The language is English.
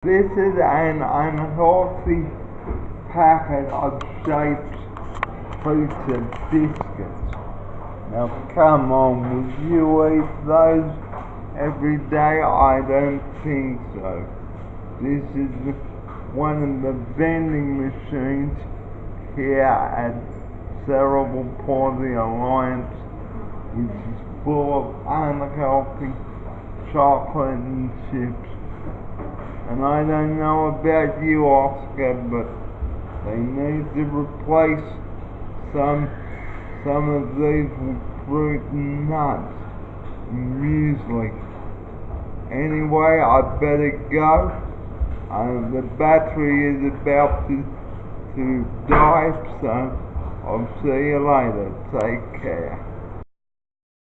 This is an unhealthy packet of shaped fruits and biscuits. Now come on, would you eat those every day? I don't think so. This is one of the vending machines here at Cerebral Palsy Alliance, which is full of unhealthy chocolate and chips. And I don't know about you, Oscar, but they need to replace some of these with fruit and nuts and muesli. Anyway, I better go. The battery is about to die, so I'll see you later. Take care.